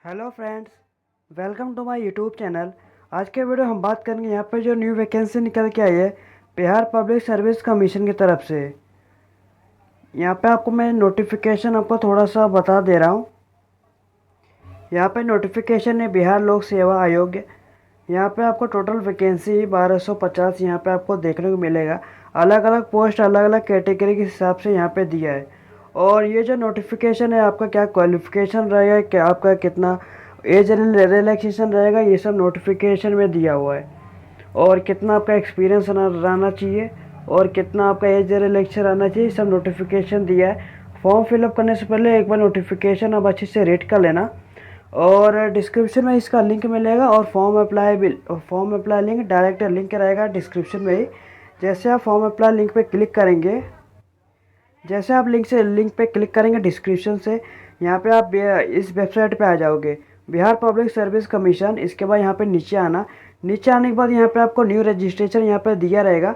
Hello friends, welcome to my YouTube channel. आज के video हम बात करेंगे यहाँ पे जो न्यू वैकेंसी निकल के आई है बिहार पब्लिक सर्विस कमीशन की तरफ से। यहाँ पे आपको मैं नोटिफिकेशन आपको थोड़ा सा बता दे रहा हूँ। यहाँ पे नोटिफिकेशन है बिहार लोक सेवा आयोग। यहाँ पे आपको टोटल वैकेंसी 1250 यहाँ पे आपको देखने को मिलेगा। अलग अलग पोस्ट अलग अलग कैटेगरी के हिसाब से यहाँ पे दिया है। और ये जो नोटिफिकेशन है आपका क्या क्वालिफिकेशन रहेगा, क्या आपका कितना एज रिलैक्सेशन रहेगा, ये सब नोटिफिकेशन में दिया हुआ है। और कितना आपका एक्सपीरियंस रहना चाहिए और कितना आपका एज रिलैक्सेशन रहना चाहिए, सब नोटिफिकेशन दिया है। फॉर्म फिलअप करने से पहले एक बार नोटिफिकेशन आप अच्छे से रीड कर लेना। और डिस्क्रिप्शन में इसका लिंक मिलेगा और form apply link direct link रहेगा डिस्क्रिप्शन में ही। जैसे आप फॉर्म अप्लाई लिंक पे क्लिक करेंगे, जैसे आप लिंक पे क्लिक करेंगे डिस्क्रिप्शन से, यहाँ पे आप इस वेबसाइट पे आ जाओगे, बिहार पब्लिक सर्विस कमीशन। इसके बाद यहाँ पे नीचे आना। नीचे आने के बाद यहाँ पे आपको न्यू रजिस्ट्रेशन यहाँ पे दिया रहेगा।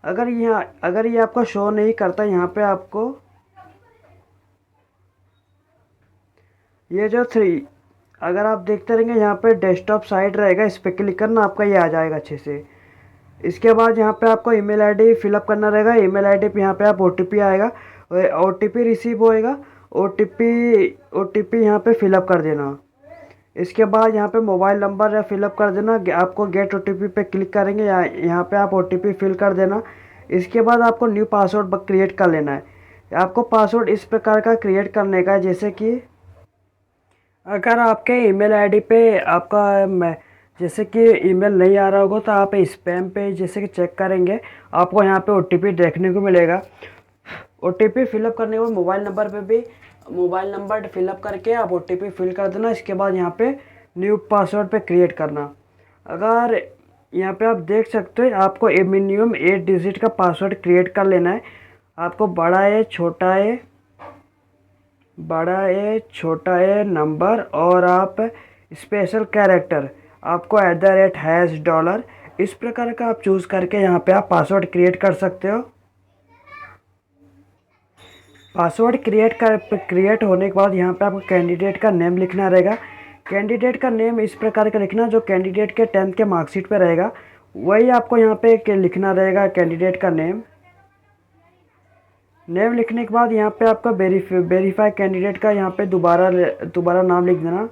अगर ये आपको शो नहीं करता, यहाँ पे आपको ये जो थ्री अगर आप देखते रहेंगे यहाँ पे डेस्कटॉप साइट रहेगा, इस पर क्लिक करना, आपका ये आ जाएगा अच्छे से। इसके बाद यहाँ पे आपको ईमेल आईडी फिलअप करना रहेगा। ईमेल आईडी पे यहाँ पे आप ओटीपी आएगा, ओटीपी रिसीव होएगा। ओटीपी यहाँ पे फिलअप कर देना। इसके बाद यहाँ पे मोबाइल नंबर फिलअप कर देना। आपको गेट ओटीपी पे क्लिक करेंगे, यहाँ पे आप ओटीपी फिल कर देना। इसके बाद आपको न्यू पासवर्ड क्रिएट कर लेना है। आपको पासवर्ड इस प्रकार का क्रिएट करने का है, जैसे कि अगर आपके ईमेल आईडी पे जैसे कि ईमेल नहीं आ रहा होगा तो आप स्पैम पे जैसे कि चेक करेंगे, आपको यहाँ पे ओटीपी देखने को मिलेगा। ओटीपी फिलअप करने के बाद मोबाइल नंबर फिलअप करके आप ओटीपी फिल कर देना। इसके बाद यहाँ पे न्यू पासवर्ड पे क्रिएट करना। अगर यहाँ पे आप देख सकते हो, आपको मिनिमम 8 डिजिट का पासवर्ड क्रिएट कर लेना है। आपको बड़ा ए छोटा ए नंबर और आप स्पेशल कैरेक्टर आपको @ $, इस प्रकार का आप चूज़ करके यहाँ पे आप पासवर्ड क्रिएट कर सकते हो। पासवर्ड क्रिएट होने के बाद यहाँ पे आपको कैंडिडेट का नेम लिखना रहेगा। कैंडिडेट का नेम इस प्रकार का लिखना, जो कैंडिडेट के 10th के मार्कशीट पे रहेगा वही आपको यहाँ पे लिखना रहेगा, कैंडिडेट का नेम। नेम लिखने के बाद यहाँ पे आपका वेरीफाई कैंडिडेट का यहाँ पे दोबारा नाम लिख देना।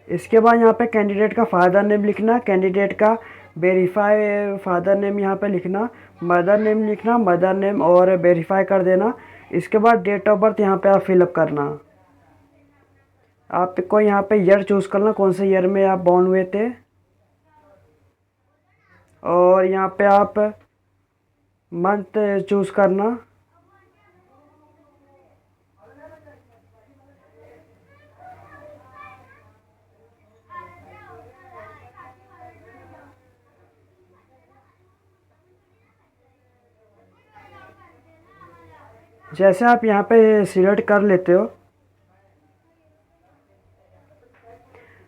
इसके बाद यहाँ पे कैंडिडेट का फादर नेम लिखना, कैंडिडेट का वेरीफाई फादर नेम यहाँ पे लिखना, मदर नेम और वेरीफाई कर देना। इसके बाद डेट ऑफ बर्थ यहाँ पे आप फिलअप करना। आपको यहाँ पे ईयर चूज़ करना, कौन से ईयर में आप बॉर्न हुए थे। और यहाँ पे आप मंथ चूज़ करना। जैसे आप यहाँ पे सिलेक्ट कर लेते हो,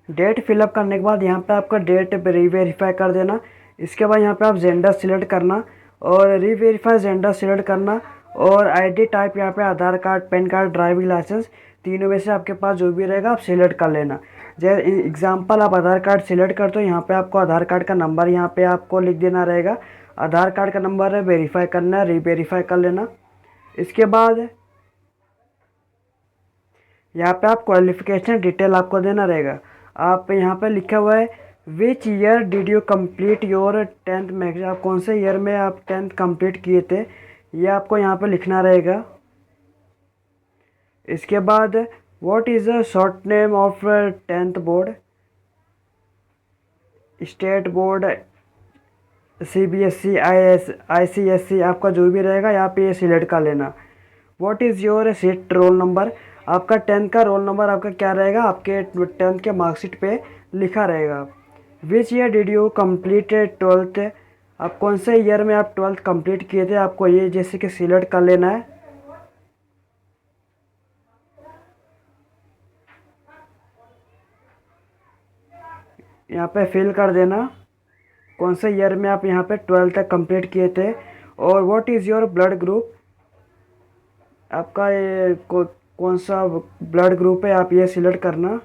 डेट फिलअप करने के बाद यहाँ पे आपका डेट रीवेरीफाई कर देना। इसके बाद यहाँ पे आप जेंडर सिलेक्ट करना और रीवेरीफाई जेंडर सिलेक्ट करना। और आईडी टाइप यहाँ पे Aadhaar card, PAN card, driving license, तीनों में से आपके पास जो भी रहेगा आप सिलेक्ट कर लेना। जैसे एग्जांपल आप आधार कार्ड सिलेक्ट करते हो, यहाँ पे आपको आधार कार्ड का नंबर यहाँ पे आपको लिख देना रहेगा। आधार कार्ड का नंबर है, वेरीफाई करना है, रीवेरीफाई कर लेना। इसके बाद यहाँ पे आप क्वालिफिकेशन डिटेल आपको देना रहेगा। आप यहाँ पे लिखा हुआ है which year did you complete your 10th max, आप कौन से ईयर में आप 10th कंप्लीट किए थे, ये आपको यहाँ पे लिखना रहेगा। इसके बाद what is the short name of 10th board, state board, CBSE, ICSE, आपका जो भी रहेगा यहाँ पे ये सिलेक्ट कर लेना। What is your seat roll number, आपका 10th का रोल नंबर आपका क्या रहेगा, आपके 10th के मार्कशीट पे लिखा रहेगा। Which year did you complete 12th, आप कौन से ईयर में आप 12th कंप्लीट किए थे, आपको ये जैसे कि सिलेक्ट कर लेना है। यहाँ पे फिल कर देना कौन से ईयर में आप यहाँ पे 12th तक कंप्लीट किए थे। और what is your blood group, आपका ये कौन सा ब्लड ग्रुप है, आप ये सिलेक्ट करना।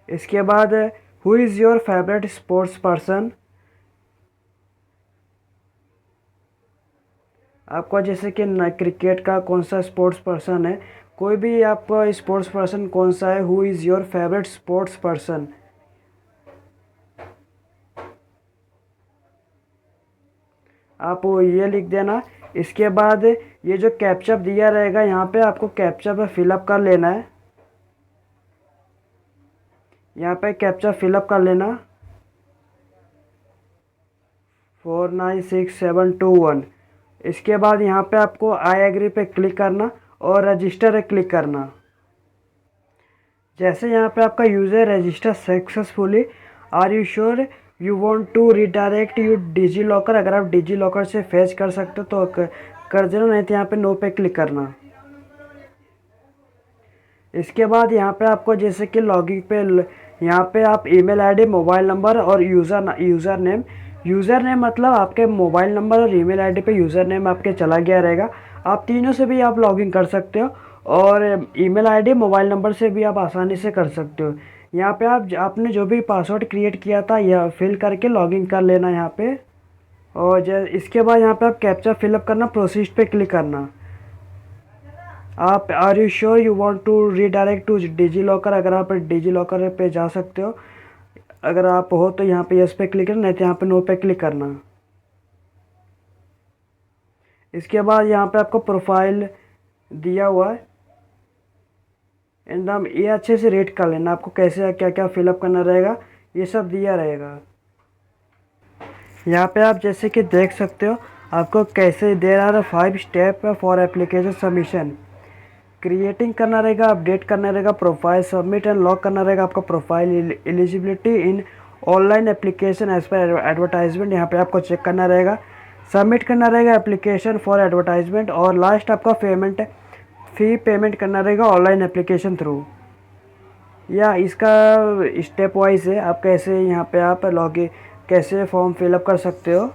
इसके बाद who is your favourite sports person. आपका जैसे कि क्रिकेट का कौन सा स्पोर्ट्स पर्सन है, कोई भी आपका स्पोर्ट्स पर्सन कौन सा है, who is your favourite sports person, आप ये लिख देना। इसके बाद ये जो कैप्चा दिया रहेगा यहाँ पे आपको कैप्चा पे फिलअप कर लेना है। यहाँ पे कैप्चा फिलअप कर लेना 496721। इसके बाद यहाँ पे आपको आई एग्री पे क्लिक करना और रजिस्टर पे क्लिक करना। जैसे यहाँ पे आपका user register successfully, are you sure you want to redirect you DigiLocker, अगर आप डिजी लॉकर से फेच कर सकते हो तो कर देना, नहीं तो यहाँ पे नो पे क्लिक करना। इसके बाद यहाँ पे आपको जैसे कि लॉगिन पे यहाँ पे आप ईमेल आईडी, मोबाइल नंबर और यूज़र नेम मतलब आपके मोबाइल नंबर और ईमेल आईडी पे यूज़र नेम आपके चला गया रहेगा। आप तीनों से भी आप लॉगिन कर सकते हो और ईमेल आईडी, मोबाइल नंबर से भी आप आसानी से कर सकते हो। यहाँ पे आपने जो भी पासवर्ड क्रिएट किया था यह फिल करके लॉगिन कर लेना यहाँ पे। और इसके बाद यहाँ पे आप कैप्चा फिलअप करना, प्रोसीड पे क्लिक करना। आप are you sure you want to redirect to DigiLocker, अगर आप डिजी लॉकर पे जा सकते हो, अगर आप हो तो यहाँ पे यस पे क्लिक करना, नहीं तो यहाँ पे नो पे क्लिक करना। इसके बाद यहाँ पे आपको प्रोफाइल दिया हुआ है, एकदम ये अच्छे से रीड कर लेना, आपको कैसे क्या क्या फिलअप करना रहेगा ये सब दिया रहेगा। यहाँ पे आप जैसे कि देख सकते हो आपको कैसे दे रहा है 5 step for application submission. Creating करना रहेगा, अपडेट करना रहेगा, प्रोफाइल सबमिट एंड लॉक करना रहेगा आपका profile, eligibility in online application age पर एडवर्टाइजमेंट यहाँ पे आपको चेक करना रहेगा, सबमिट करना रहेगा एप्लीकेशन फॉर एडवर्टाइजमेंट, और लास्ट आपका फ़ी पेमेंट करना रहेगा ऑनलाइन एप्लीकेशन थ्रू। या इसका स्टेप वाइज है, आप कैसे यहाँ पे आप कैसे फॉर्म फिलअप कर सकते हो।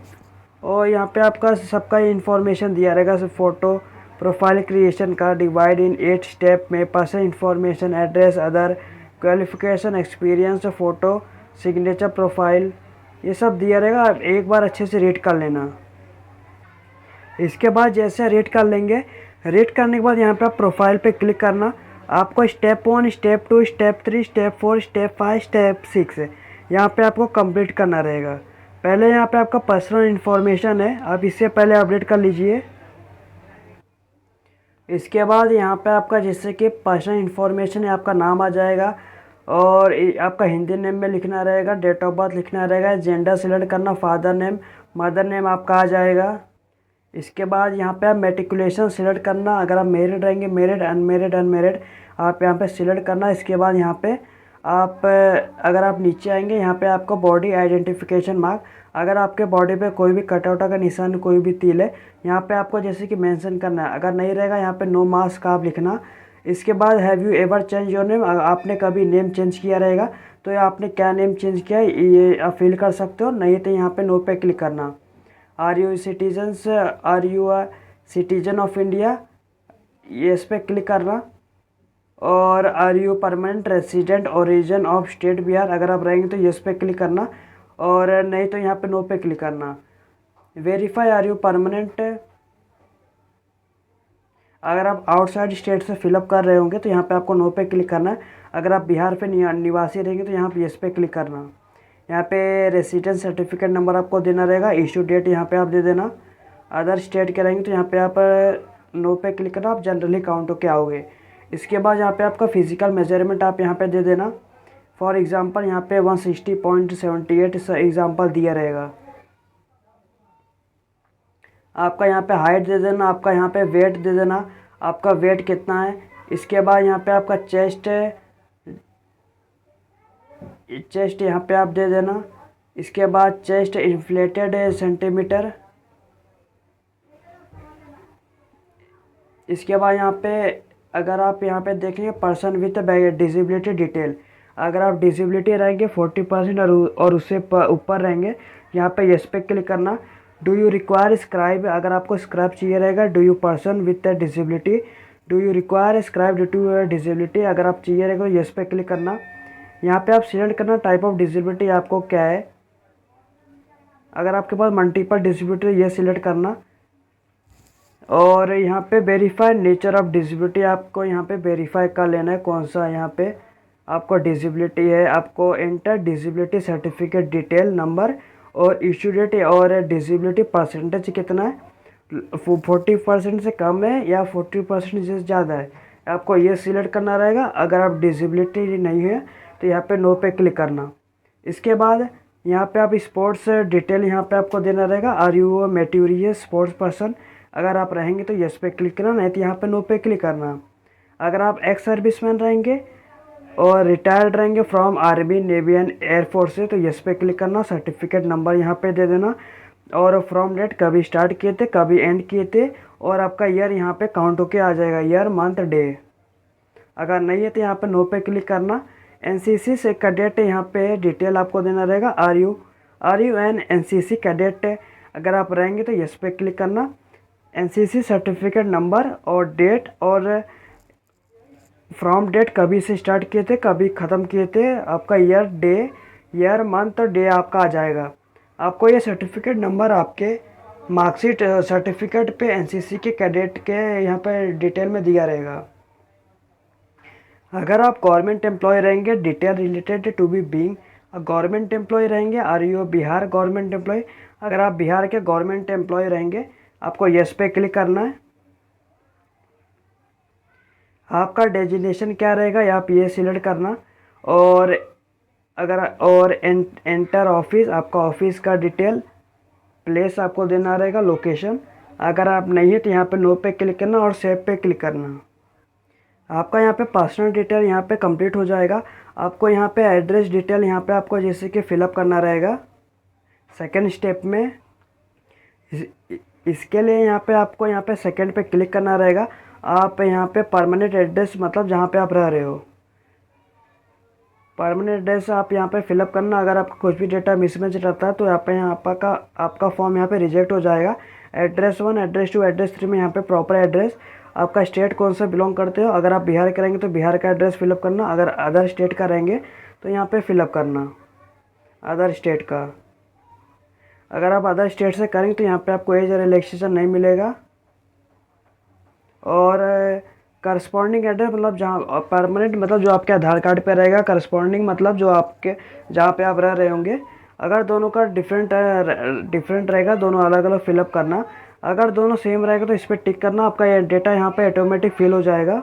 और यहाँ पे आपका सबका इन्फॉर्मेशन दिया रहेगा, फ़ोटो प्रोफाइल क्रिएशन का डिवाइड इन 8 स्टेप में, personal information, address, other qualification, experience, photo, signature, profile, ये सब दिया रहेगा। आप एक बार अच्छे से रीड कर लेना। इसके बाद जैसे रीड कर लेंगे, रीड करने के बाद यहाँ पे आप प्रोफाइल पे क्लिक करना। आपको step 1, step 2, step 3, step 4, step 5, step 6 यहाँ पे आपको कंप्लीट करना रहेगा। पहले यहाँ पे आपका पर्सनल इन्फॉर्मेशन है, आप इससे पहले अपडेट कर लीजिए। इसके बाद यहाँ पे आपका जैसे कि पर्सनल इन्फॉर्मेशन है, आपका नाम आ जाएगा और आपका हिंदी नेम में लिखना रहेगा, डेट ऑफ बर्थ लिखना रहेगा, जेंडर सिलेक्ट करना, फादर नेम, मदर नेम आपका आ जाएगा। इसके बाद यहाँ पे आप मेट्रिकुलेशन सिलेक्ट करना, अगर आप मैरिड रहेंगे मैरिड, अनमैरिड आप यहाँ पे सिलेक्ट करना। इसके बाद यहाँ पे आप अगर आप नीचे आएंगे यहाँ पे आपको बॉडी आइडेंटिफिकेशन मार्क, अगर आपके बॉडी पे कोई भी कटआउट का निशान, कोई भी तिल है, यहाँ पे आपको जैसे कि मेंशन करना है। अगर नहीं रहेगा यहाँ पे नो मार्क्स का आप लिखना। इसके बाद have you ever change your name, आपने कभी नेम चेंज किया रहेगा तो ये आपने क्या नेम चेंज किया है ये आप फिल कर सकते हो, नहीं तो यहाँ पे नो पे क्लिक करना। Are you a citizen of India, ये इस पर क्लिक करना। और are you permanent resident origin of state Bihar, अगर आप रहेंगे तो यस पे क्लिक करना, और नहीं तो यहाँ पे नो पे क्लिक करना। वेरीफाई आर यू परमानेंट, अगर आप आउटसाइड स्टेट से फिलअप कर रहे होंगे तो यहाँ पे आपको नो पे क्लिक करना है। अगर आप बिहार पे निवासी रहेंगे तो यहाँ पे यस पे क्लिक करना। यहाँ पे रेसिडेंस सर्टिफिकेट नंबर आपको देना रहेगा, इशू डेट यहाँ पे आप दे देना। अदर स्टेट के रहेंगे तो यहाँ पे आप नो पे क्लिक करना, आप जनरली काउंट होके आओगे। इसके बाद यहाँ पे आपका फिजिकल मेजरमेंट आप यहाँ पे दे देना। फॉर एग्जांपल यहाँ पे 160.78 एग्जांपल दिया रहेगा। आपका यहाँ पे हाइट दे देना, आपका यहाँ पे वेट दे देना, आपका वेट कितना है। इसके बाद यहाँ पे आपका चेस्ट यहाँ पे आप दे देना। इसके बाद चेस्ट इन्फ्लेटेड सेंटीमीटर। इसके बाद यहाँ पे अगर आप यहाँ पे देखेंगे पर्सन विथ डिसेबिलिटी डिटेल, अगर आप डिसेबिलिटी रहेंगे 40% और उससे ऊपर रहेंगे यहाँ पे यस पे क्लिक करना। डू यू रिक्वायर स्क्राइब, अगर आपको स्क्राइब चाहिए रहेगा। Do you person with disability, do you require scribe due to disability, अगर आप चाहिए रहेगा यस पे क्लिक करना। यहाँ पे आप सिलेक्ट करना टाइप ऑफ डिसेबिलिटी आपको क्या है। अगर आपके पास मल्टीपल डिसेबिलिटी ये सिलेक्ट करना। और यहाँ पे वेरीफाई नेचर ऑफ डिसेबिलिटी आपको यहाँ पे वेरीफाई कर लेना है कौन सा यहाँ पे आपको डिसेबिलिटी है। आपको enter disability certificate detail number और इशू डेट और डिसेबिलिटी परसेंटेज कितना है, 40% से कम है या 40% से ज़्यादा है, आपको ये सिलेक्ट करना रहेगा। अगर आप डिसेबिलिटी नहीं है तो यहाँ पे नो पे क्लिक करना। इसके बाद यहाँ पे आप स्पोर्ट्स डिटेल यहाँ पे आपको देना रहेगा। आर यू मैट्यूरियस स्पोर्ट्स पर्सन, अगर आप रहेंगे तो यस पे क्लिक करना, नहीं तो यहाँ पे नो पे क्लिक करना। अगर आप एक्स सर्विसमैन रहेंगे और रिटायर्ड रहेंगे from army navy and air force से तो यस पे क्लिक करना। सर्टिफिकेट नंबर यहाँ पे दे देना और फ्रॉम डेट कभी स्टार्ट किए थे कभी एंड किए थे और आपका ईयर यहाँ पे काउंट होके आ जाएगा, ईयर मंथ डे। अगर नहीं है तो यहाँ पे नो पे क्लिक करना। एनसीसी से कैडेट यहाँ पे डिटेल आपको देना रहेगा। Are you an NCC cadet, अगर आप रहेंगे तो यस पे क्लिक करना। एनसीसी सर्टिफिकेट नंबर और डेट और फ्रॉम डेट कभी से स्टार्ट किए थे कभी ख़त्म किए थे, आपका ईयर डे ईयर मंथ और डे आपका आ जाएगा। आपको ये सर्टिफिकेट नंबर आपके मार्कशीट सर्टिफिकेट पे एनसीसी के कैडेट के यहाँ पे डिटेल में दिया रहेगा। अगर आप गवर्नमेंट एम्प्लॉय रहेंगे detail related to be being government employ रहेंगे। Are you Bihar government employ, अगर आप बिहार के गवर्नमेंट एम्प्लॉय रहेंगे आपको यस पे क्लिक करना है। आपका डेजिग्नेशन क्या रहेगा या आप ये सिलेक्ट करना। और अगर एंटर ऑफिस, आपका ऑफिस का डिटेल प्लेस आपको देना रहेगा, लोकेशन। अगर आप नहीं है तो यहाँ पे नो पे क्लिक करना और सेव पे क्लिक करना। आपका यहाँ पे पर्सनल डिटेल यहाँ पे कंप्लीट हो जाएगा। आपको यहाँ पे एड्रेस डिटेल यहाँ पे आपको जैसे कि फिलअप करना रहेगा सेकेंड स्टेप में। इसके लिए यहाँ पे आपको यहाँ पे सेकेंड पे क्लिक करना रहेगा। आप यहाँ पे परमानेंट एड्रेस मतलब जहाँ पे आप रह रहे हो परमानेंट एड्रेस आप यहाँ पे फिलअप करना। अगर आपका कुछ भी डेटा मिसमैच रहता है तो यहाँ पे आपका फॉर्म यहाँ पे रिजेक्ट हो जाएगा। एड्रेस 1 एड्रेस 2 एड्रेस 3 में यहाँ पे प्रॉपर एड्रेस, आपका स्टेट कौन सा बिलोंग करते हो। अगर आप बिहार के रहेंगे तो बिहार का एड्रेस फिलअप करना। अगर अदर स्टेट का रहेंगे तो यहाँ पे फिलअप करना अदर स्टेट का। अगर आप अदर स्टेट से करेंगे तो यहाँ पे आपको एज रिलैक्सेशन नहीं मिलेगा। और करस्पॉन्डिंग एड्रेस मतलब जहाँ परमानेंट मतलब जो आपके आधार कार्ड पे रहेगा, करस्पॉन्डिंग मतलब जो आपके जहाँ पे आप रह रहे होंगे। अगर दोनों का डिफरेंट रहेगा दोनों अलग अलग फिलअप करना। अगर दोनों सेम रहेगा तो इस पर टिक करना, आपका ये डेटा यहाँ पे ऑटोमेटिक फिल हो जाएगा।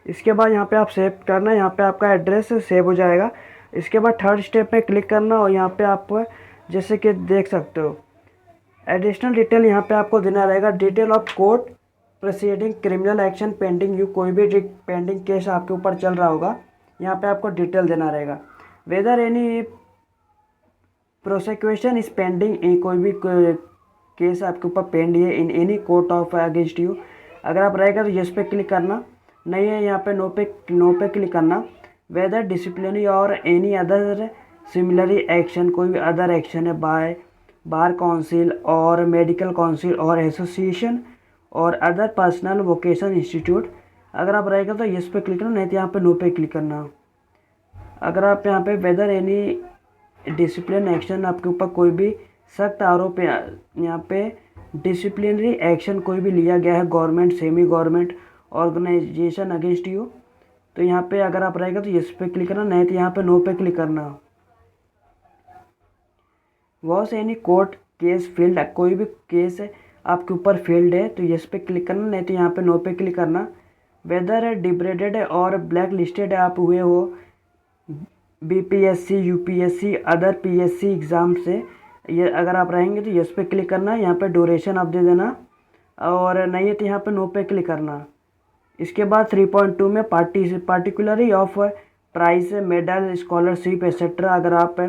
इसके बाद यहाँ पे आप सेव करना, यहाँ पे आपका एड्रेस सेव हो जाएगा। इसके बाद थर्ड स्टेप पे क्लिक करना और यहाँ पे आप जैसे कि देख सकते हो एडिशनल डिटेल यहाँ पे आपको देना रहेगा। Detail of court proceeding criminal action pending you, कोई भी पेंडिंग केस आपके ऊपर चल रहा होगा यहाँ पे आपको डिटेल देना रहेगा। Whether any prosecution is pending, कोई भी केस आपके ऊपर पेंड है in any court of against you. अगर आप रहेगा तो यस पे क्लिक करना, नहीं है यहाँ पे नो पे क्लिक करना। वेदर डिसिप्लिनरी और एनी अदर सिमिलरी एक्शन, कोई भी अदर एक्शन है बाय बार काउंसिल और मेडिकल काउंसिल और एसोसिएशन और अदर पर्सनल वोकेशन इंस्टीट्यूट। अगर आप रहेगा तो यस पे क्लिक करना, नहीं तो यहाँ पे नो पे क्लिक करना। अगर आप यहाँ पे वेदर एनी डिसिप्लिन एक्शन आपके ऊपर कोई भी सख्त आरोप यहाँ पे डिसिप्लिनरी एक्शन कोई भी लिया गया है government semi government organisation against you, तो यहाँ पे अगर आप रहेगा तो यस पे क्लिक करना, नहीं तो यहाँ पे नो पे क्लिक करना। Was any court case filed, कोई भी केस आपके ऊपर फील्ड है तो यस पे क्लिक करना, नहीं तो यहाँ पे नो पे क्लिक करना। वेदर डिब्रेडेड और ब्लैक लिस्टेड आप हुए हो BPSC UPSC other PSC exam से, ये अगर आप रहेंगे तो यस पे क्लिक करना। यहाँ पे ड्यूरेशन आप दे देना और नहीं है तो यहाँ पे नो पे क्लिक करना। इसके बाद 3.2 में particularly of price medal scholarship etcetera, अगर आप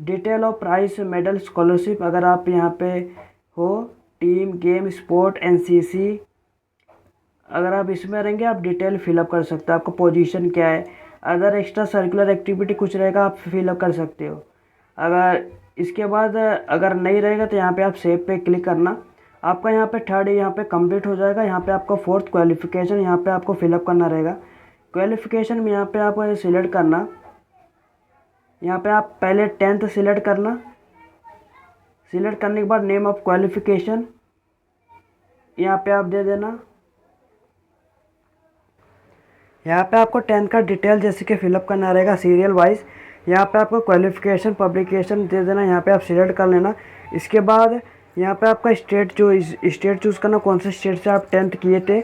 detail of price medal scholarship अगर आप यहाँ पे हो टीम गेम स्पोर्ट एनसीसी, अगर आप इसमें रहेंगे आप डिटेल फिलअप कर सकते हो। आपका पोजीशन क्या है, अदर एक्स्ट्रा सर्कुलर एक्टिविटी कुछ रहेगा आप फिलअप कर सकते हो। अगर इसके बाद अगर नहीं रहेगा तो यहाँ पे आप सेव पे क्लिक करना। आपका यहाँ पे थर्ड यहाँ पे कंप्लीट हो जाएगा। यहाँ पे आपका फोर्थ क्वालिफ़िकेशन यहाँ पे आपको फिलअप करना रहेगा। क्वालिफ़िकेशन में यहाँ पे आप सिलेक्ट करना। यहाँ पे आप पहले 10th सिलेक्ट करना। सिलेक्ट करने के बाद नेम ऑफ क्वालिफ़िकेशन यहाँ पे आप दे देना। यहाँ पे आपको 10th का डिटेल जैसे कि फिलअप करना रहेगा सीरियल वाइज। यहाँ पे आपको क्वालिफ़िकेशन पब्लिकेशन दे देना। यहाँ पे आप सिलेक्ट कर लेना। इसके बाद यहाँ पे आपका स्टेट स्टेट चूज़ करना, कौन से स्टेट से आप 10th किए थे।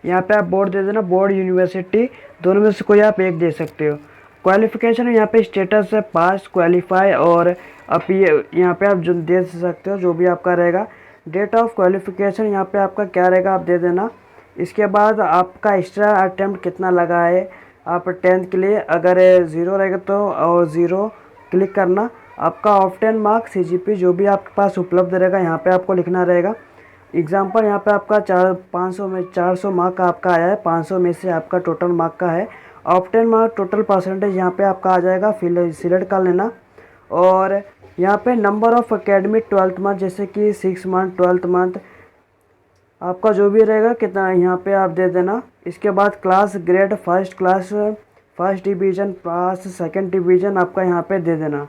यहाँ पे आप बोर्ड दे देना, बोर्ड यूनिवर्सिटी दोनों में से कोई आप एक दे सकते हो। क्वालिफ़िकेशन यहाँ पे स्टेटस है पास, क्वालिफाई और आप ये यहाँ पे आप जो दे सकते हो जो भी आपका रहेगा। डेट ऑफ क्वालिफ़िकेशन यहाँ पे आपका क्या रहेगा आप दे देना। इसके बाद आपका एक्स्ट्रा अटैम्प्ट कितना लगा है आप 10th के लिए, अगर 0 रहेगा तो और 0 क्लिक करना। आपका ऑफ 10 मार्क CGP जो भी आपके पास उपलब्ध रहेगा यहाँ पे आपको लिखना रहेगा। एग्जाम्पल यहाँ पे आपका 500 में 400 मार्क का आपका आया है, 500 में से आपका टोटल मार्क का है। ऑफ 10 मार्क टोटल परसेंटेज यहाँ पे आपका आ जाएगा, फिर सिलेक्ट कर लेना। और यहाँ पे number of academic 12th month जैसे कि 6 मंथ 12th मंथ आपका जो भी रहेगा कितना यहाँ पे आप दे देना। इसके बाद class grade first class first division pass, second division आपका यहाँ पे दे देना।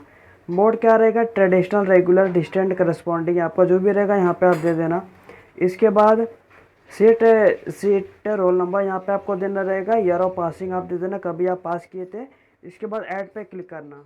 मोड क्या रहेगा ट्रेडिशनल, रेगुलर, डिस्टेंट, करस्पॉन्डिंग आपका जो भी रहेगा यहाँ पे आप दे देना। इसके बाद सीट रोल नंबर यहाँ पे आपको देना रहेगा। ईयर ऑफ पासिंग आप दे देना, कभी आप पास किए थे। इसके बाद ऐड पे क्लिक करना।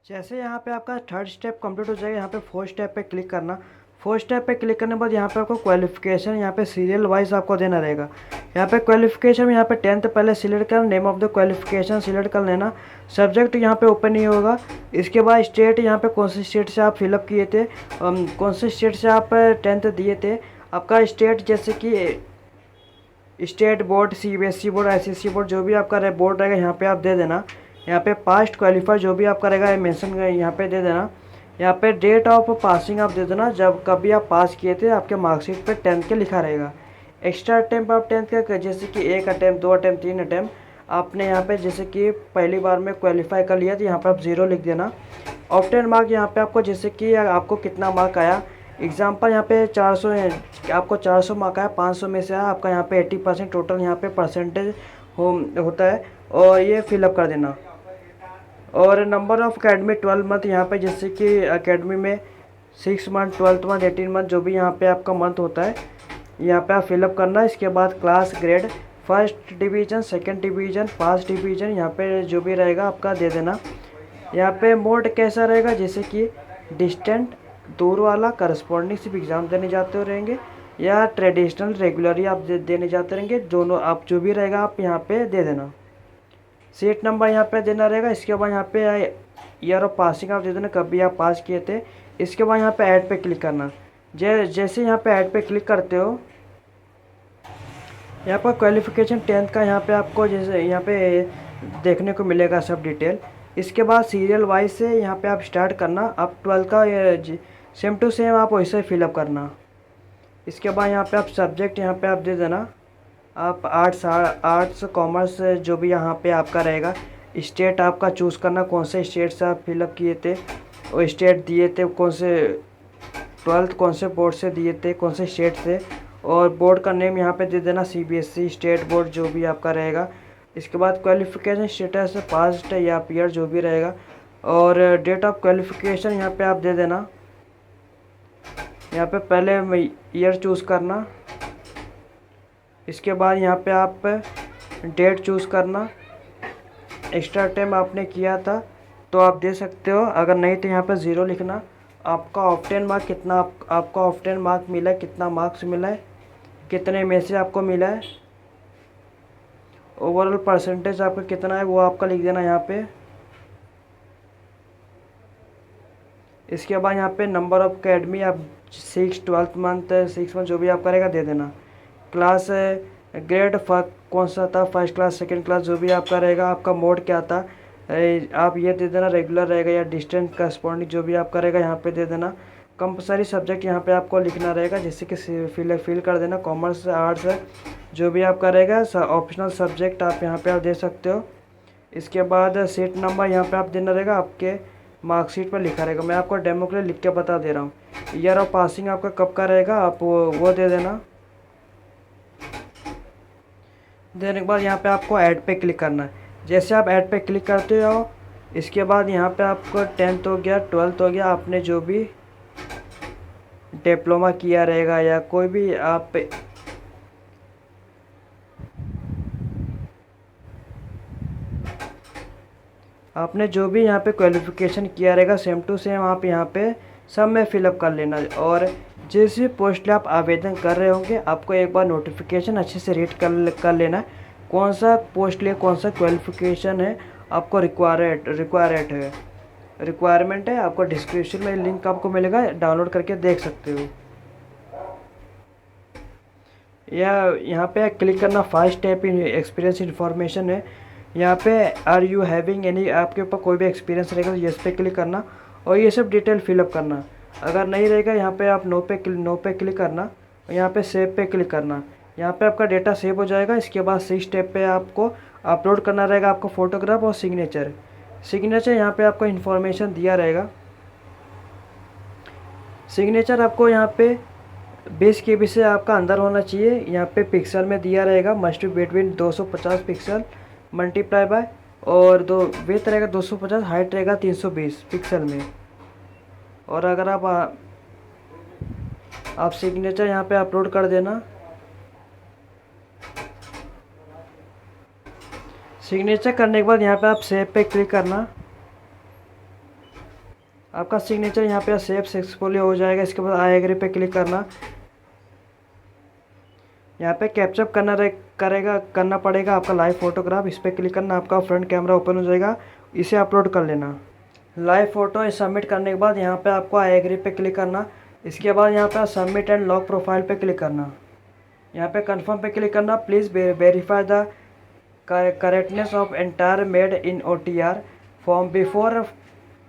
जैसे यहाँ पे आपका थर्ड स्टेप कंप्लीट हो जाएगा, यहाँ पे फोर्थ स्टेप पे क्लिक करना। फोर्थ स्टेप पे क्लिक करने के बाद यहाँ पे आपको क्वालिफ़िकेशन यहाँ पे सीरियल वाइज आपको देना रहेगा। यहाँ पे क्वालिफ़िकेशन में यहाँ पे 10th पहले सिलेक्ट कर, name of the qualification select कर लेना। सब्जेक्ट यहाँ पे ओपन नहीं होगा। इसके बाद स्टेट यहाँ पे कौन से स्टेट से आप फिलअप किए थे, कौन से स्टेट से आप 10th दिए थे। आपका स्टेट जैसे कि state board, CBSE board, ICSE board जो भी आपका बोर्ड रहेगा यहाँ पे आप दे देना। यहाँ पे पास्ट क्वालिफाई जो भी आपका रहेगा मेंशन यहाँ पे दे देना। यहाँ पे डेट ऑफ पासिंग आप दे देना, जब कभी आप पास किए थे आपके मार्कशीट पे 10th के लिखा रहेगा। एक्स्ट्रा अटैम्प्ट आप 10th का जैसे कि 1 अटैम्प्ट 2 अटैम्प्ट 3 अटैम्प्ट आपने यहाँ पे जैसे कि पहली बार में क्वालिफाई कर लिया तो यहाँ पे आप 0 लिख देना। ऑफ 10 मार्क यहाँ पे आपको जैसे कि आपको कितना मार्क आया, एग्जाम्पल यहाँ पे 400 है, आपको 400 मार्क आया, 500 में से आपका यहाँ पे 80% टोटल यहाँ पे परसेंटेज होता है और ये फिलअप कर देना। और नंबर ऑफ अकेडमी 12 मंथ यहाँ पे जैसे कि अकेडमी में 6 मंथ 12th मंथ 18 मंथ जो भी यहाँ पे आपका मंथ होता है यहाँ पे आप फिलअप करना। इसके बाद class grade first division, second division, first division यहाँ पे जो भी रहेगा आपका दे देना। यहाँ पे मोड कैसा रहेगा जैसे कि डिस्टेंट, दूर वाला, करस्पॉन्डिंग सिर्फ एग्ज़ाम देने जाते हो रहेंगे या ट्रेडिशनल रेगुलरली आप देने जाते रहेंगे, दोनों आप जो भी रहेगा आप यहाँ पे दे देना। सीट नंबर यहाँ पे देना रहेगा। इसके बाद यहाँ पे ईयर ऑफ पासिंग आप दे देना, कभी आप पास किए थे। इसके बाद यहाँ पे ऐड पे क्लिक करना। जैसे यहाँ पे ऐड पे क्लिक करते हो यहाँ पर क्वालिफ़िकेशन 10th का यहाँ पे आपको जैसे यहाँ पे देखने को मिलेगा सब डिटेल। इसके बाद सीरियल वाइज से यहाँ पे आप स्टार्ट करना। आप 12th का सेम टू सेम आप वैसे फिलअप करना। इसके बाद यहाँ पे आप सब्जेक्ट यहाँ पे आप दे देना। आप आर्ट्स कॉमर्स जो भी यहाँ पे आपका रहेगा। स्टेट आपका चूज़ करना, कौन से स्टेट से आप फिलअप किए थे और स्टेट दिए थे कौन से, 12th कौन से बोर्ड से दिए थे, कौन से स्टेट से। और बोर्ड का नेम यहाँ पे दे देना, CBSE स्टेट बोर्ड जो भी आपका रहेगा। इसके बाद क्वालिफ़िकेशन स्टेटस पास्ट या पीयर जो भी रहेगा। और डेट ऑफ क्वालिफ़िकेशन यहाँ पे आप दे देना। यहाँ पे पहले ईयर चूज़ करना। इसके बाद यहाँ पे आप डेट चूज़ करना। एक्स्ट्रा टाइम आपने किया था तो आप दे सकते हो, अगर नहीं तो यहाँ पे 0 लिखना। आपका ऑफ 10 मार्क कितना आपका ऑफ 10 मार्क मिला है, कितना मार्क्स मिला है, कितने में से आपको मिला है, ओवरऑल परसेंटेज आपका कितना है वो आपका लिख देना यहाँ पे। इसके बाद यहाँ पे नंबर ऑफ अकेडमी आप 6 12th मंथ 6 मंथ जो भी आप करेगा दे देना। क्लास ग्रेड कौन सा था, फर्स्ट क्लास सेकंड क्लास जो भी आपका रहेगा। आपका मोड क्या था आप ये दे देना, रेगुलर रहेगा या डिस्टेंट करस्पॉन्डिंग जो भी आपका रहेगा यहाँ पे दे देना। कंपलसरी सब्जेक्ट यहाँ पे आपको लिखना रहेगा, जैसे कि फिल कर देना। कॉमर्स आर्ट्स जो भी आपका रहेगा। ऑप्शनल सब्जेक्ट आप यहाँ पे आप दे सकते हो। इसके बाद सीट नंबर यहाँ पे आप देना रहेगा आपके मार्कशीट पर लिखा रहेगा। मैं आपको डेमो के लिए लिख के बता दे रहा हूँ। ईयर ऑफ पासिंग आपका कब का रहेगा, आप वो दे देना। देने के बाद यहाँ पे आपको ऐड पे क्लिक करना है। जैसे आप ऐड पे क्लिक करते हो, इसके बाद यहाँ पे आपको 10th हो गया, 12th हो गया, आपने जो भी डिप्लोमा किया रहेगा या कोई भी आपने जो भी यहाँ पे क्वालिफ़िकेशन किया रहेगा सेम टू सेम आप यहाँ पे सब में फिलअप कर लेना। और जिस भी पोस्ट लिए आप आवेदन कर रहे होंगे आपको एक बार नोटिफिकेशन अच्छे से रीड कर लेना है, कौन सा पोस्ट लिए कौन सा क्वालिफ़िकेशन है आपको रिक्वायरमेंट है। आपको डिस्क्रिप्शन में लिंक आपको मिलेगा, डाउनलोड करके देख सकते हो। या यहाँ पे क्लिक करना, fast step in experience information है। यहाँ पे आर यू हैविंग एनी, आपके ऊपर कोई भी एक्सपीरियंस रहेगा तो यस पे क्लिक करना और ये सब डिटेल फिलअप करना। अगर नहीं रहेगा यहाँ पे आप नो पे क्लिक करना और यहाँ पे सेव पे क्लिक करना। यहाँ पे आपका डेटा सेव हो जाएगा। इसके बाद 6 स्टेप पे आपको अपलोड करना रहेगा आपको फ़ोटोग्राफ और सिग्नेचर यहाँ पे आपको इन्फॉर्मेशन दिया रहेगा। सिग्नेचर आपको यहाँ पे 20 KB से आपका अंदर होना चाहिए। यहाँ पे पिक्सल में दिया रहेगा, must be between 250 pixel multiply by, और दो विड्थ रहेगा 250, हाइट रहेगा 320 पिक्सल में। और अगर आप सिग्नेचर यहाँ पे अपलोड कर देना। सिग्नेचर करने के बाद यहाँ पे आप सेव पे क्लिक करना। आपका सिग्नेचर यहाँ पे सेव सक्सेसफुली हो जाएगा। इसके बाद आई एग्री पे क्लिक करना। यहाँ पे कैप्चर करना पड़ेगा आपका लाइव फोटोग्राफ। इस पर क्लिक करना, आपका फ्रंट कैमरा ओपन हो जाएगा, इसे अपलोड कर लेना। लाइव फ़ोटो सबमिट करने के बाद यहाँ पे आपको आई एग्री पे क्लिक करना। इसके बाद यहाँ पे सबमिट एंड लॉक प्रोफाइल पे क्लिक करना। यहाँ पे कंफर्म पे क्लिक करना। Please verify the correctness of entire made in OTR form before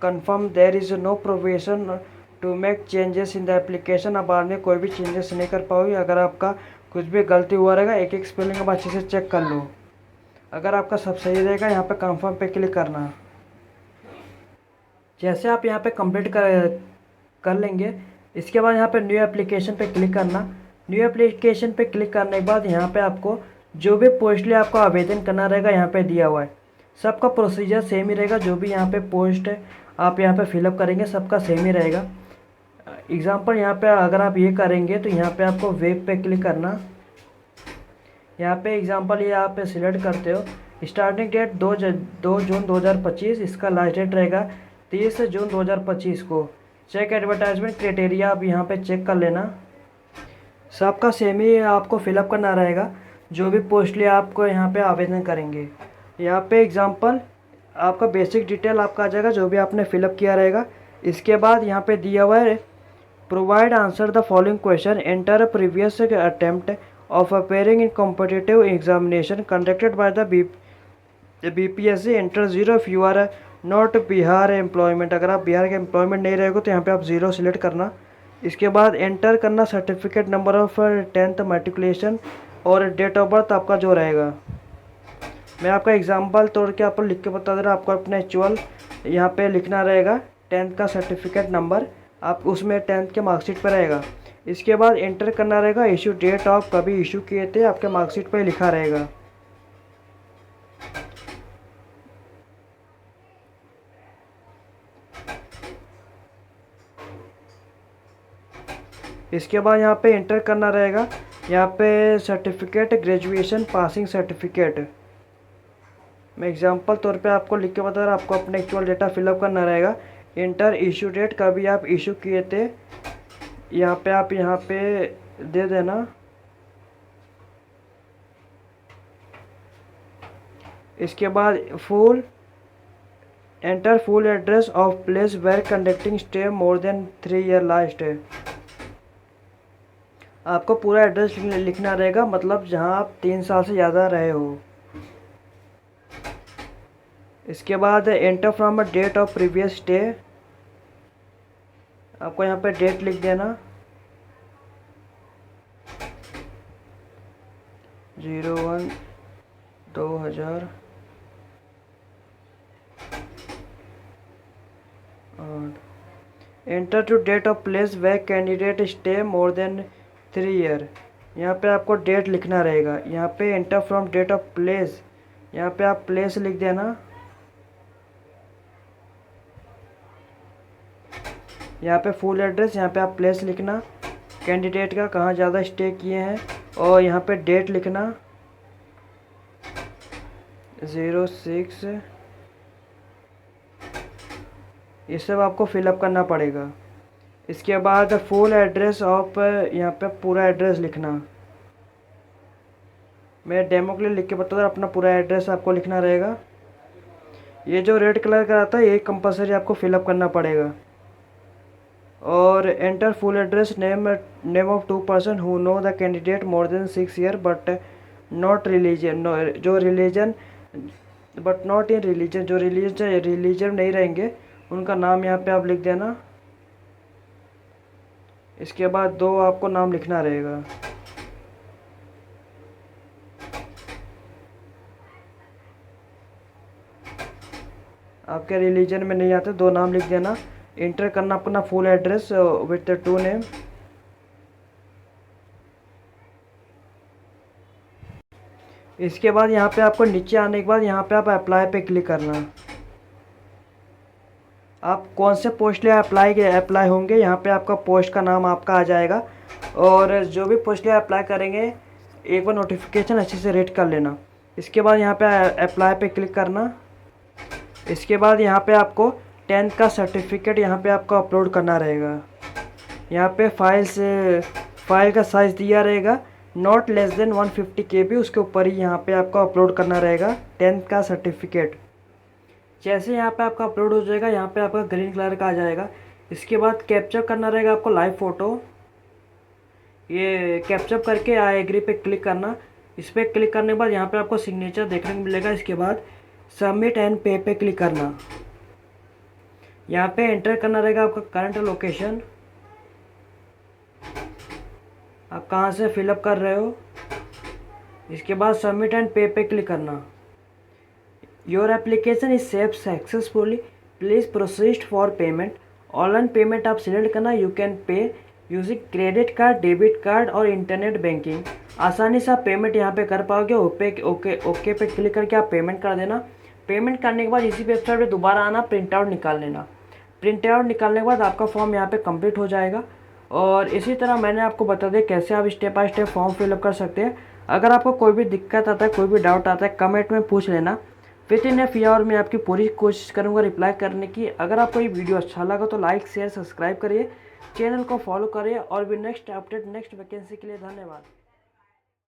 confirm there is no provision to make changes in the application. अब बाद में कोई भी चेंजेस नहीं कर पाओगे। अगर आपका कुछ भी गलती हुआ रहेगा, एक स्पेलिंग अब अच्छे से चेक कर लो। अगर आपका सब सही रहेगा यहाँ पे कंफर्म पे क्लिक करना। जैसे आप यहाँ पे कंप्लीट कर लेंगे, इसके बाद यहाँ पे न्यू एप्लीकेशन पे क्लिक करना। न्यू एप्लीकेशन पे क्लिक करने के बाद यहाँ पे आपको जो भी पोस्ट लिए आपको आवेदन करना रहेगा यहाँ पे दिया हुआ है। सबका प्रोसीजर सेम ही रहेगा। जो भी यहाँ पे पोस्ट आप यहाँ पे फिलअप करेंगे सबका सेम ही रहेगा। एग्जाम्पल यहाँ पे अगर आप ये करेंगे तो यहाँ पे आपको वेब पे क्लिक करना। यहाँ पे एग्जाम्पल ये आप सिलेक्ट करते हो। स्टार्टिंग डेट 2 जून 2025, इसका लास्ट डेट रहेगा 30 जून 2025 को। चेक एडवर्टाइजमेंट क्राइटेरिया आप यहाँ पे चेक कर लेना। सबका सेम ही आपको फिलअप करना रहेगा जो भी पोस्ट लिए आपको यहाँ पे आवेदन करेंगे। यहाँ पे एग्जाम्पल आपका बेसिक डिटेल आपका आ जाएगा जो भी आपने फिलअप किया रहेगा। इसके बाद यहाँ पे दिया हुआ है provide answer the following question, enter previous attempt of appearing in competitive examination conducted by the BPSC, enter 0 if you are not Bihar employment. अगर आप बिहार के एम्प्लॉयमेंट नहीं रहेगा तो यहाँ पे आप 0 सिलेक्ट करना। इसके बाद एंटर करना certificate number of 10th matriculation और डेट ऑफ बर्थ आपका जो रहेगा। मैं आपका एग्जाम्पल तोड़ के आपको लिख के बता दे रहा। आपको अपना एक्चुअल यहाँ पे लिखना रहेगा 10th का सर्टिफिकेट नंबर, आप उसमें 10th के मार्कशीट पर रहेगा। इसके बाद एंटर करना रहेगा इशू डेट ऑफ कभी इशू किए थे, आपके मार्कशीट पे लिखा रहेगा। इसके बाद यहाँ पे एंटर करना रहेगा यहाँ पे सर्टिफिकेट ग्रेजुएशन पासिंग सर्टिफिकेट। मैं एग्जांपल तौर पे आपको लिख के बता रहा। आपको अपना एक्चुअल डेटा फिलअप करना रहेगा। एंटर इशू डेट कभी आप इशू किए थे, यहाँ पे आप यहाँ पे दे देना। इसके बाद enter full address of place where conducting stay more than 3 year last है। आपको पूरा एड्रेस लिखना रहेगा, मतलब जहाँ आप 3 साल से ज़्यादा रहे हो। इसके बाद enter from a date of previous stay, आपको यहाँ पे डेट लिख देना 01/2000। और enter to date of place where candidate stay more than 3 year. यहाँ पे आपको डेट लिखना रहेगा। यहाँ पे enter from date of place, यहाँ पे आप प्लेस लिख देना। यहाँ पे फुल एड्रेस, यहाँ पे आप प्लेस लिखना कैंडिडेट का, कहाँ ज़्यादा स्टे किए हैं, और यहाँ पे डेट लिखना 06। ये सब आपको फिलअप करना पड़ेगा। इसके बाद फुल एड्रेस ऑफ, यहाँ पे पूरा एड्रेस लिखना। मैं डेमो के लिए लिख के बता दूँ, अपना पूरा एड्रेस आपको लिखना रहेगा। ये जो रेड कलर का आता है ये कंपलसरी आपको फिलअप करना पड़ेगा। और enter full address, name of 2 person who know the candidate more than 6 year but not religion, जो religion but not in religion, जो रिलीजन नहीं रहेंगे उनका नाम यहाँ पे आप लिख देना। इसके बाद 2 आपको नाम लिखना रहेगा। आपके रिलीजन में नहीं आते 2 नाम लिख देना। इंटर करना अपना फुल एड्रेस विथ 2 नेम। इसके बाद यहाँ पे आपको नीचे आने के बाद यहाँ पे आप अप्लाई पे क्लिक करना। आप कौन से पोस्ट लिए अप्लाई होंगे, यहाँ पे आपका पोस्ट का नाम आपका आ जाएगा। और जो भी पोस्ट लिए अप्लाई करेंगे एक बार नोटिफिकेशन अच्छे से रीड कर लेना। इसके बाद यहाँ पे अप्लाई पे क्लिक करना। इसके बाद यहाँ पे आपको 10th का सर्टिफिकेट यहाँ पे आपको अपलोड करना रहेगा। यहाँ पे फाइल का साइज़ दिया रहेगा नॉट लेस देन 150 KB, उसके ऊपर ही यहाँ पे आपको अपलोड करना रहेगा 10th का सर्टिफिकेट। जैसे यहाँ पे आपका अपलोड हो जाएगा, यहाँ पे आपका ग्रीन कलर का आ जाएगा। इसके बाद कैप्चर करना रहेगा आपको लाइव फ़ोटो। ये कैप्चर करके आई एग्री पे क्लिक करना। इस पर क्लिक करने के बाद यहाँ पे आपको सिग्नेचर देखने को मिलेगा। इसके बाद सबमिट एंड पे पे क्लिक करना। यहाँ पे एंटर करना रहेगा आपका करंट लोकेशन, आप कहाँ से फिलअप कर रहे हो। इसके बाद सबमिट एंड पे पे क्लिक करना। Your application is save successfully, please proceed for payment. Online payment आप सिलेक्ट करना। You can pay using credit card, debit card और इंटरनेट बैंकिंग। आसानी से आप पेमेंट यहाँ पे कर पाओगे। ओके पे क्लिक करके आप पेमेंट कर देना। पेमेंट करने के बाद इसी वेबसाइट पे दोबारा आना, प्रिंट आउट निकाल लेना। प्रिंट आउट निकालने के बाद आपका फॉर्म यहाँ पे कंप्लीट हो जाएगा। और इसी तरह मैंने आपको बता दिया कैसे आप step by step form fill up कर सकते हैं। अगर आपको कोई भी दिक्कत आता है, कोई भी डाउट आता है, कमेंट में पूछ लेना। विदिन ए फ्यू आवर में आपकी पूरी कोशिश करूँगा रिप्लाई करने की। अगर आपको ये वीडियो अच्छा लगा तो लाइक शेयर सब्सक्राइब करिए, चैनल को फॉलो करिए। और भी नेक्स्ट अपडेट नेक्स्ट वैकेंसी के लिए धन्यवाद।